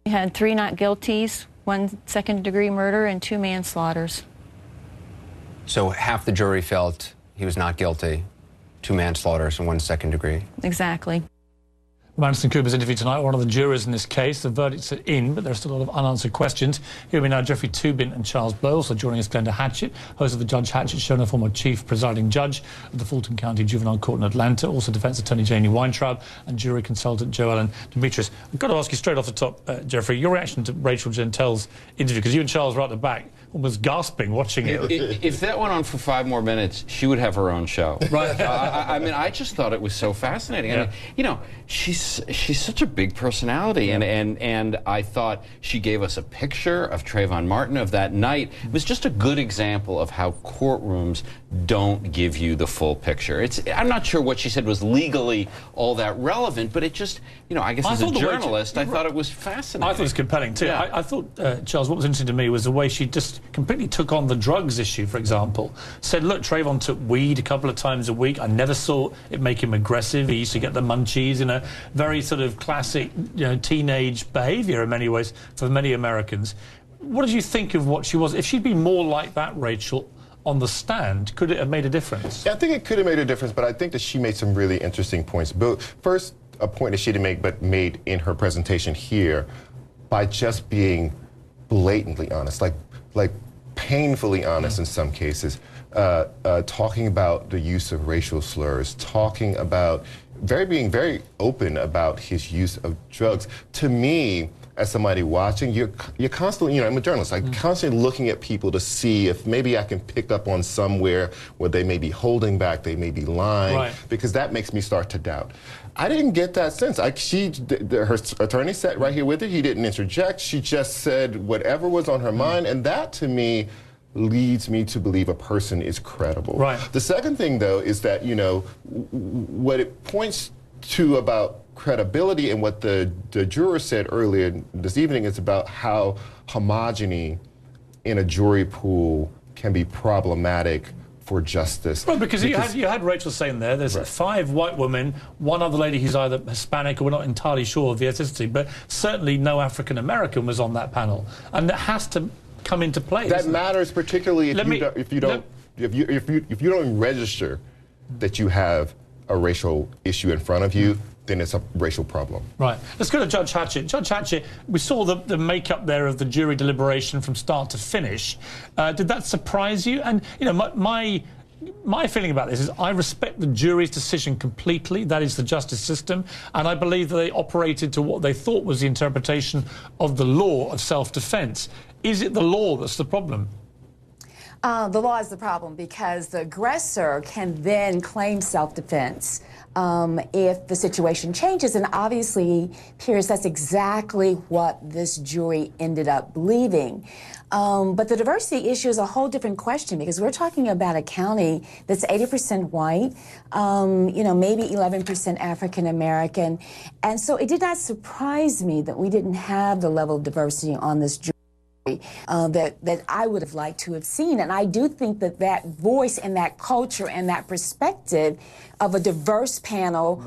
We had 3 not guilties, 1 second-degree murder, and 2 manslaughters. So half the jury felt he was not guilty, 2 manslaughters and 1 second degree. Exactly. Anderson Cooper's interview tonight, one of the jurors in this case. The verdicts are in, but there are still a lot of unanswered questions. Here we now Jeffrey Toobin and Charles Blow. Also joining us, Glenda Hatchett, host of the Judge Hatchett Show, and a former chief presiding judge of the Fulton County Juvenile Court in Atlanta. Also defense attorney Janie Weintraub and jury consultant Jo Ellen Demetrius. I've got to ask you straight off the top, Jeffrey, your reaction to Rachel Gentel's interview, because you and Charles were at the back, almost gasping watching it. If that went on for 5 more minutes, she would have her own show. Right. I mean, I just thought it was so fascinating. Yeah. I mean, you know, she's such a big personality, and I thought she gave us a picture of Trayvon Martin of that night. It was just a good example of how courtrooms don't give you the full picture. I'm not sure what she said was legally all that relevant, but it just, you know, I guess as a journalist, I thought it was fascinating. I thought it was compelling too. Yeah. I thought, Charles, what was interesting to me was the way she just completely took on the drugs issue, for example. Said, look, Trayvon took weed a couple of times a week. I never saw it make him aggressive. He used to get the munchies, you know, very sort of classic, you know, teenage behaviour in many ways for many Americans. What did you think of what she was? If she'd been more like that, Rachel, on the stand, could it have made a difference? Yeah, I think it could have made a difference, but I think that she made some really interesting points. But first, a point that she didn't make, but made in her presentation here, by just being blatantly honest, like painfully honest in some cases, talking about the use of racial slurs, talking about being very open about his use of drugs. To me, as somebody watching, you're constantly, you know, I'm a journalist, I'm constantly looking at people to see if maybe I can pick up on somewhere where they may be holding back, they may be lying, right, because that makes me start to doubt. I didn't get that sense. Her attorney sat right here with her, he didn't interject, she just said whatever was on her mind, and that to me leads me to believe a person is credible. Right. The second thing, though, is that, you know, what it points to about credibility and what the juror said earlier this evening is about how homogeny in a jury pool can be problematic for justice. Well, because you had Rachel saying there's right, 5 white women, 1 other lady who's either Hispanic or we're not entirely sure of the ethnicity, but certainly no African American was on that panel, and that has to come into play. That matters particularly if you don't register that you have a racial issue in front of you, then it's a racial problem. Right. Let's go to Judge Hatchett. Judge Hatchett, we saw the makeup there of the jury deliberation from start to finish. Did that surprise you? And, you know, my feeling about this is I respect the jury's decision completely. That is the justice system. And I believe that they operated to what they thought was the interpretation of the law of self-defense. Is it the law that's the problem? The law is the problem because the aggressor can then claim self-defense if the situation changes. And obviously, Pierce, that's exactly what this jury ended up believing. But the diversity issue is a whole different question because we're talking about a county that's 80% white, you know, maybe 11% African American. And so it did not surprise me that we didn't have the level of diversity on this jury that I would have liked to have seen. And I do think that that voice and that culture and that perspective of a diverse panel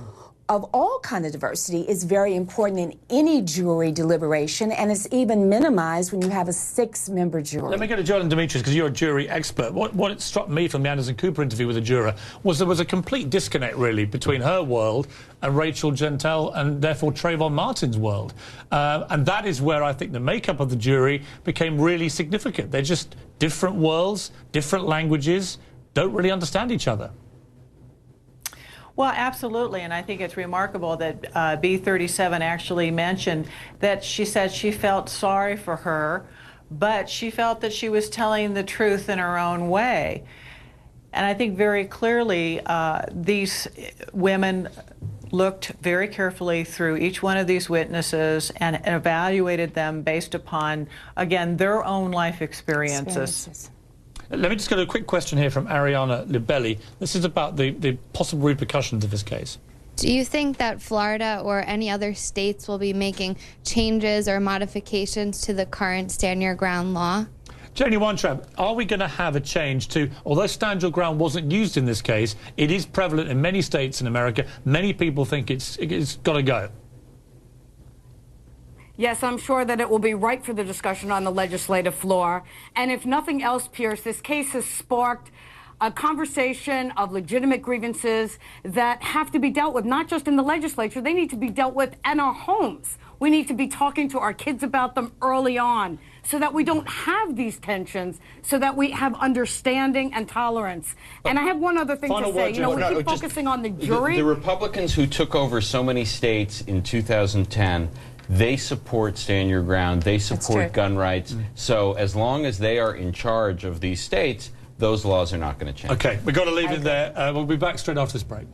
of all kind of diversity is very important in any jury deliberation, and it's even minimized when you have a 6-member jury. Let me go to Jo Ellen Demetrius, because you're a jury expert. What it struck me from the Anderson Cooper interview with a juror was there was a complete disconnect, really, between her world and Rachel Gentel and, therefore, Trayvon Martin's world. And that is where I think the makeup of the jury became really significant. They're just different worlds, different languages, don't really understand each other. Well, absolutely, and I think it's remarkable that B37 actually mentioned that she said she felt sorry for her, but she felt that she was telling the truth in her own way. And I think very clearly these women looked very carefully through each one of these witnesses and evaluated them based upon, again, their own life experiences. Let me just go to a quick question here from Ariana Libelli. This is about the possible repercussions of this case. Do you think that Florida or any other states will be making changes or modifications to the current Stand Your Ground law? Janie Weintraub, are we going to have a change to, although Stand Your Ground wasn't used in this case, it is prevalent in many states in America. Many people think it's got to go. Yes, I'm sure that it will be ripe for the discussion on the legislative floor. And if nothing else, Pierce, this case has sparked a conversation of legitimate grievances that have to be dealt with, not just in the legislature, they need to be dealt with in our homes. We need to be talking to our kids about them early on so that we don't have these tensions, so that we have understanding and tolerance. And I have one other thing to say. You know, we keep focusing on the jury. The Republicans who took over so many states in 2010, they support stand your ground. They support gun rights. So as long as they are in charge of these states, those laws are not going to change. Okay, we've got to leave it there. We'll be back straight after this break.